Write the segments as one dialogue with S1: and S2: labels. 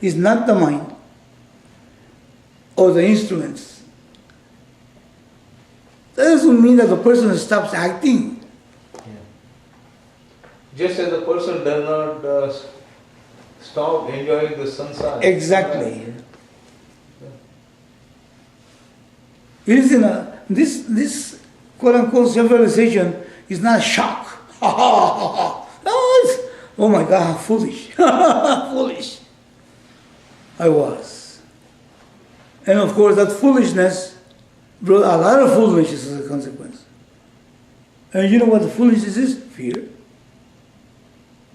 S1: is not the mind or the instruments. That doesn't mean that the person stops acting.
S2: Just as a person does not stop enjoying the sansara.
S1: Exactly. It is this quote unquote self-realization is not a shock. Oh my God, how foolish. Foolish. I was. And of course that foolishness brought a lot of foolishness as a consequence. And you know what the foolishness is? Fear.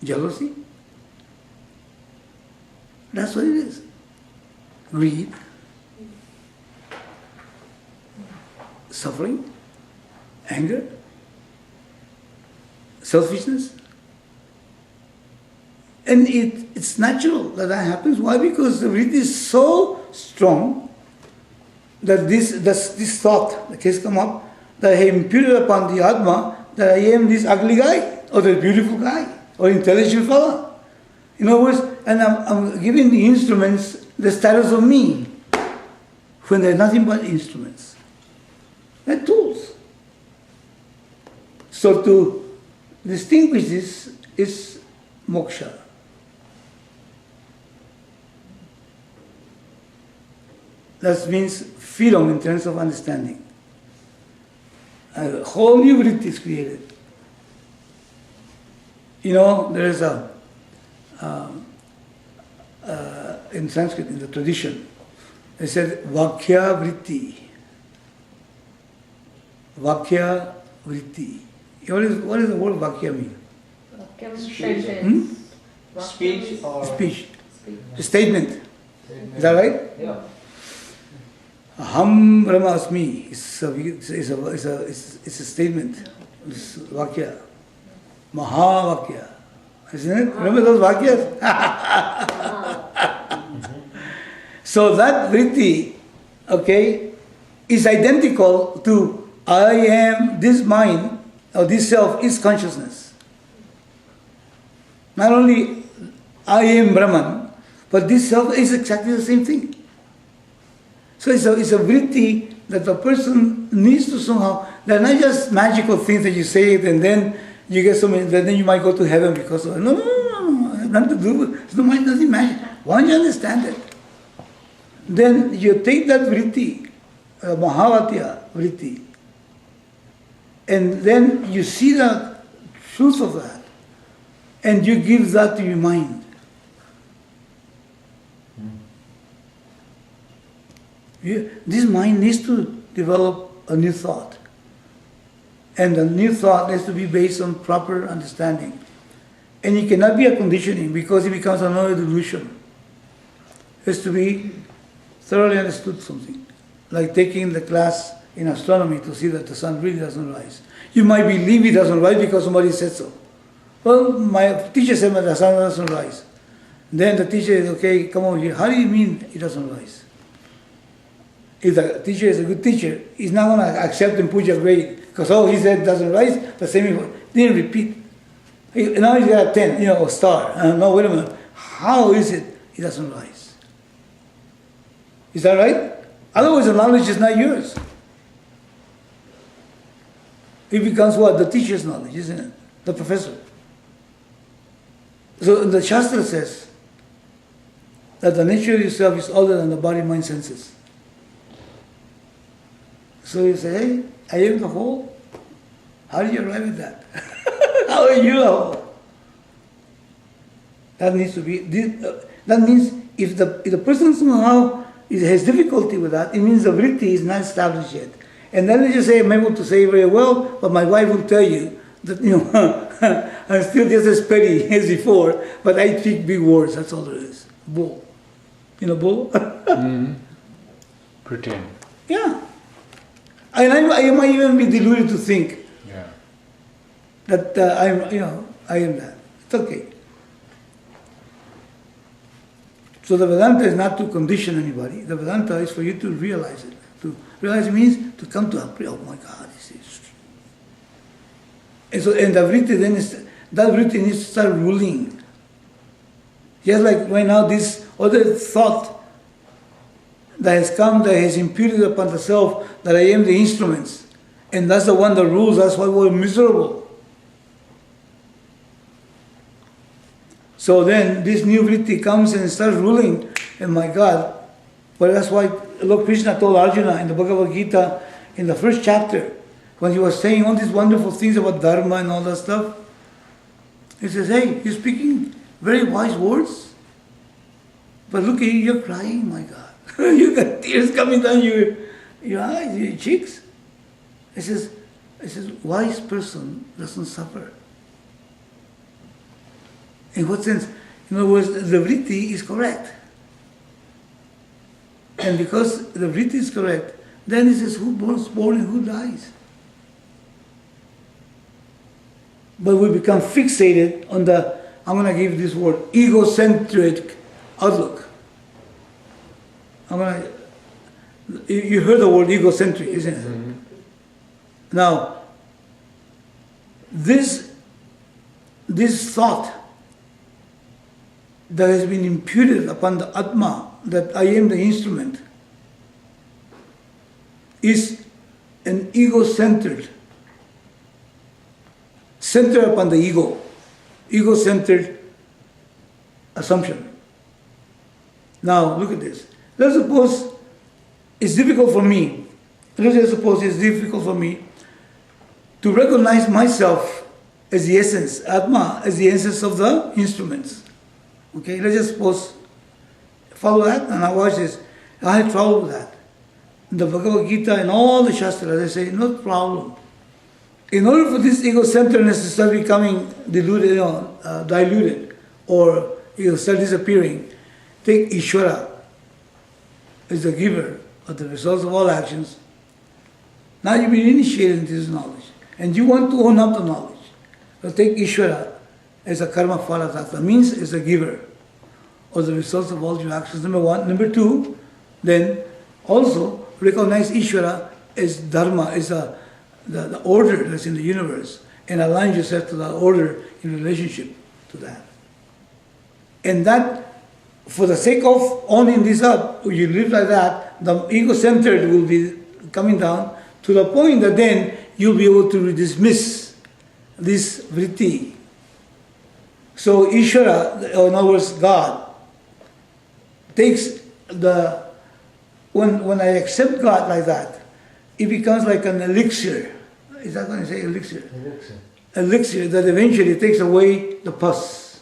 S1: Jealousy. That's what it is. Greed. Suffering. Anger. Selfishness. And it's natural that that happens. Why? Because the vritti is so strong that this thought that has come up, that I have imputed upon the Atma that I am this ugly guy, or the beautiful guy, or intelligent fellow. In other words, and I'm giving the instruments the status of me, when they're nothing but instruments. They're tools. So to distinguish this is moksha. That means freedom in terms of understanding. A whole new vritti is created. You know, there is in Sanskrit, in the tradition, they said vakya vritti. Vakya vritti. What does the word vakya mean?
S2: Speech or...
S1: Speech. Statement. Is that right?
S2: Yeah.
S1: Aham Brahma Asmi is a statement. It's vakya. Mahavakya. Isn't it? Remember those vakyas? So that vritti, okay, is identical to I am, this mind, or this self is consciousness. Not only I am Brahman, but this self is exactly the same thing. So it's a vritti that the person needs to somehow, they're not just magical things that you say it and then you get so many, then you might go to heaven because of, no, nothing to do with it. No, mind doesn't magic. Once you understand it, then you take that vritti, Mahavatya vritti, and then you see the truth of that, and you give that to your mind. This mind needs to develop a new thought. And the new thought has to be based on proper understanding. And it cannot be a conditioning because it becomes another delusion. It has to be thoroughly understood something. Like taking the class in astronomy to see that the sun really doesn't rise. You might believe it doesn't rise because somebody said so. Well, my teacher said that the sun doesn't rise. Then the teacher is, okay, come over here. How do you mean it doesn't rise? If the teacher is a good teacher, he's not going to accept and put your grade. Because, he said it doesn't rise, the same, didn't repeat. Now he's got a 10, a star. No, wait a minute. How is it doesn't rise? Is that right? Otherwise the knowledge is not yours. It becomes what? The teacher's knowledge, isn't it? The professor. So the Shastra says that the nature of yourself is older than the body, mind, senses. So you say, hey, I am the whole. How do you arrive at that? How are you the whole? That needs to be. That means if the person somehow has difficulty with that, it means the vritti is not established yet. And then they just say, I'm able to say very well, but my wife will tell you that I'm still just as petty as before, but I speak big words. That's all there is. Bull. Bull.
S3: Pretend.
S1: Yeah. And I might even be deluded to think that I am that. It's okay. So the Vedanta is not to condition anybody. The Vedanta is for you to realize it. To realize it means to come to a oh my God, this is true. And the vritti then that vritti needs to start ruling. Just like right now, this other thought that has come, that has imputed upon the self, that I am the instruments. And that's the one that rules, that's why we're miserable. So then this new vritti comes and starts ruling, and my God, well, that's why Lord Krishna told Arjuna in the Bhagavad Gita, in the first chapter, when he was saying all these wonderful things about dharma and all that stuff, he says, hey, you're speaking very wise words, but look at you, you're crying, my God. You got tears coming down your eyes, your cheeks. He says, wise person doesn't suffer. In what sense? In other words, the vritti is correct. And because the vritti is correct, then he says, who was born and who dies? But we become fixated on the, I'm going to give this word, egocentric outlook. You heard the word egocentric, isn't it? Mm-hmm. Now, this thought that has been imputed upon the Atma, that I am the instrument, is an ego-centered, centered upon the ego-centered assumption. Now, look at this. Let's suppose it's difficult for me, to recognize myself as the essence, Atma, as the essence of the instruments. Okay, let's just suppose, follow that, and I watch this. I have trouble with that. In the Bhagavad Gita and all the Shastras, they say, no problem. In order for this ego-centeredness to start becoming diluted, diluted, or start disappearing, take Ishvara as the giver of the results of all actions. Now you've been initiated into this knowledge, and you want to own up the knowledge. So take Ishvara as a karma phala tattva, means as a giver of the results of all your actions, number one. Number two, then also recognize Ishvara as dharma, as the order that's in the universe, and align yourself to that order in relationship to that. And that, for the sake of owning this up, you live like that, the ego-centered will be coming down to the point that then you'll be able to dismiss this vritti. So Ishvara, or in other words, God, takes when I accept God like that, it becomes like an elixir. Is that what I say, elixir? Elixir that eventually takes away the pus.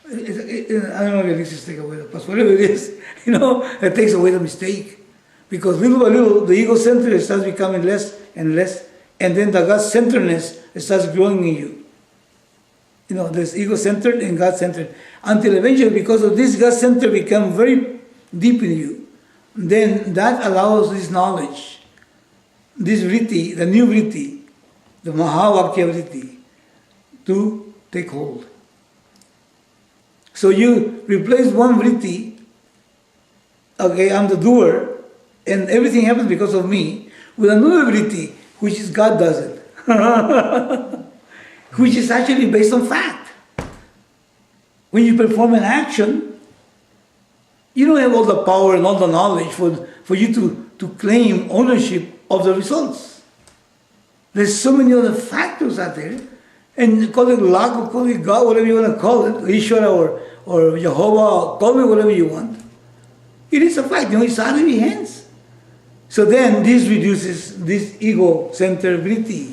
S1: I don't know if elixirs take away the pus, whatever it is, it takes away the mistake. Because little by little, the ego-centered starts becoming less and less, and then the God-centeredness starts growing in you. There's ego-centered and God-centered. Until eventually, because of this God-centered become very deep in you, then that allows this knowledge, this vritti, the new vritti, the Mahavakya vritti, to take hold. So you replace one vritti, okay, I'm the doer, and everything happens because of me, with another vritti, which is God does it. Which is actually based on fact. When you perform an action, you don't have all the power and all the knowledge for you to claim ownership of the results. There's so many other factors out there, and call it luck or call it God, whatever you want to call it, Ishvara or Jehovah, call it whatever you want. It is a fact, it's out of your hands. So then this reduces this ego-centered vritti.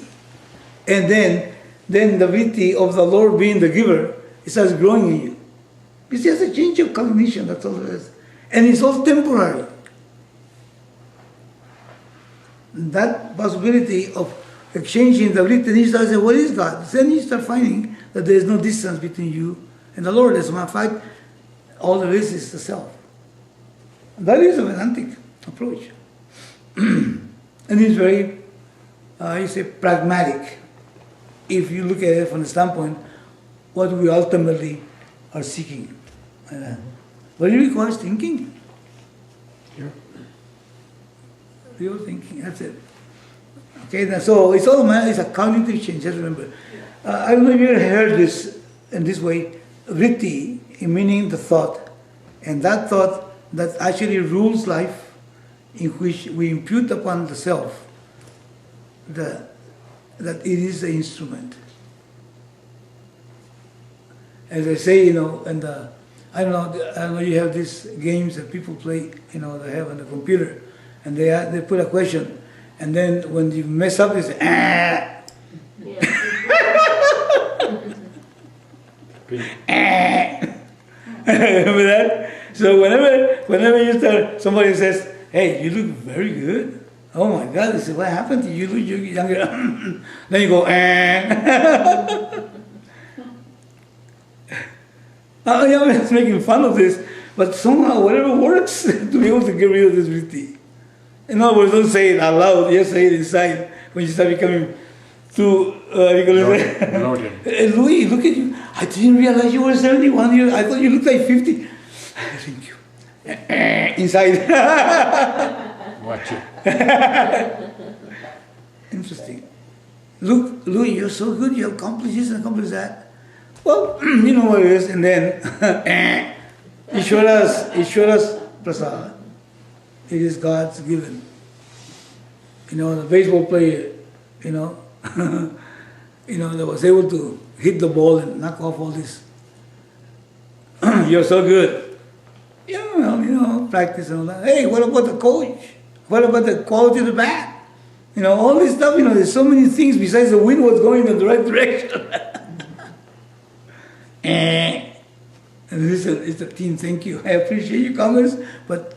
S1: And then the vritti of the Lord being the giver, it starts growing in you. It's just a change of cognition, that's all it is. And it's all temporary. That possibility of exchanging the vritti, and you start saying, what is God? Then you start finding that there is no distance between you and the Lord. As a matter of fact, all there is the self. That is a Vedantic approach. And it's very, pragmatic. If you look at it from the standpoint, what we ultimately are seeking. But it requires thinking.
S3: Yeah.
S1: Real thinking, that's it. Okay, so it's a cognitive change, just remember. I don't know if you ever heard this in this way, vritti, meaning the thought. And that thought that actually rules life, in which we impute upon the self that it is the instrument. As I say, and I don't know, you have these games that people play, they have on the computer, and they put a question, and then when you mess up, they say, ah. Remember that? So whenever you start, somebody says, "Hey, you look very good." Oh my God! They say, "What happened to you? You look younger." Then you go, I'm just making fun of this, but somehow whatever works to be able to get rid of this vritti. In other words, don't say it out loud. Just say it inside when you start becoming too. Louis, look at you. I didn't realize you were 71 years. I thought you looked like 50. Thank you. Inside.
S3: Watch it.
S1: Interesting. Look, Louis, you're so good. You accomplished this and accomplished that. Well, you know what it is. And then, Ishwara's prasad. It is God's given. The baseball player, that was able to hit the ball and knock off all this. You're so good. Practice and all that. Hey, what about the coach? What about the quality of the bat? All this stuff, there's so many things besides the wind was going in the right direction. And it's a team, thank you. I appreciate your comments, but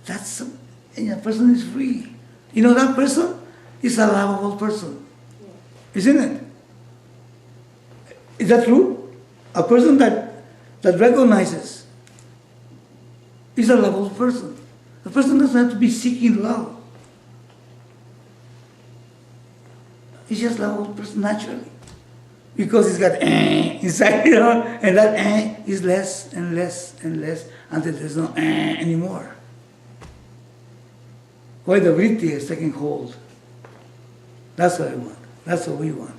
S1: that's, a person is free. That person is a lovable person. Isn't it? Is that true? A person that recognizes is a lovable person. The person doesn't have to be seeking love. He's just a lovable person naturally. Because he's got inside, and that is less and less and less until there's no anymore. Why the vritti is taking hold. That's what I want. That's what we want.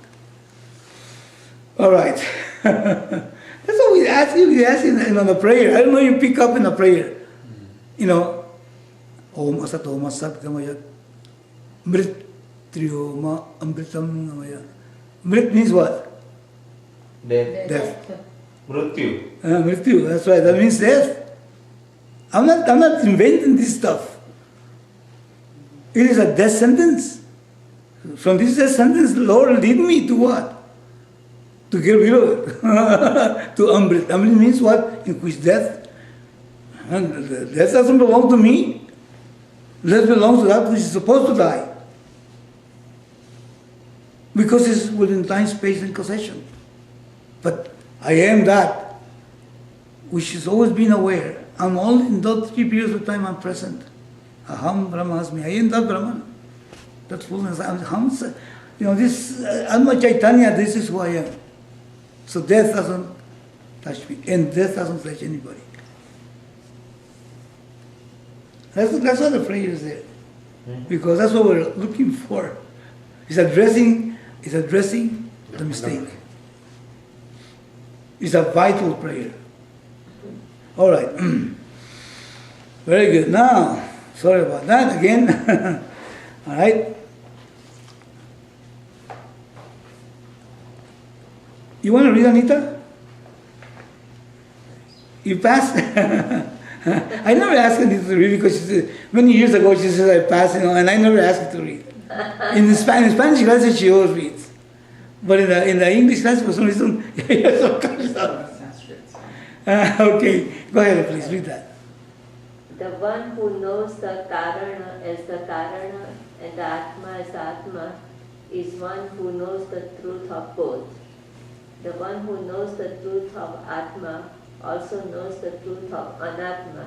S1: All right. That's what we ask you. We ask in the prayer. I don't know you pick up in the prayer. Om asatoma satgamaya mrityoma amritam gamaya. Mrit means what? Death.
S2: Mrityu.
S1: Mrityu, that's right. That means death. I'm not inventing this stuff. It is a death sentence. From this death sentence, the Lord lead me to what? To get rid of it. To Amrit. Amrit means what? In which death. And death doesn't belong to me. Death belongs to that which is supposed to die. Because it's within time, space, and causation. But I am that which has always been aware. I'm only in those 3 periods of time I'm present. Aham Brahmasmi. I am that Brahman. That fullness. This Atma Chaitanya, this is who I am. So death doesn't touch me. And death doesn't touch anybody. That's what the prayer is there. Because that's what we're looking for. It's addressing the mistake. It's a vital prayer. All right. Very good. Now, sorry about that again. All right. You want to read, Anita? You passed? I never asked Anita to read because many years ago she said I passed, and I never asked her to read. In Spanish classes she always reads. But in the English class, for some reason, you're so conscious of okay, go ahead, please read that.
S4: The one who knows the Karana as the Karana and the Atma as the Atma is one who knows the truth of both. The one who knows the truth of Atma also knows the truth of Anatma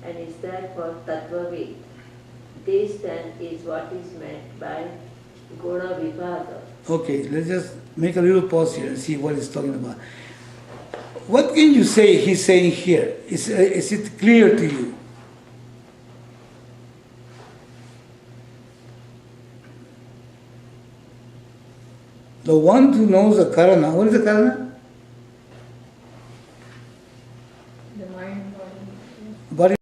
S4: and is therefore Tattvavid. This then is what is meant by Guna Vibhaga.
S1: Okay, let's just make a little pause here and see what he's talking about. What can you say he's saying here? Is it clear to you? The one who knows the Karana, what is the Karana?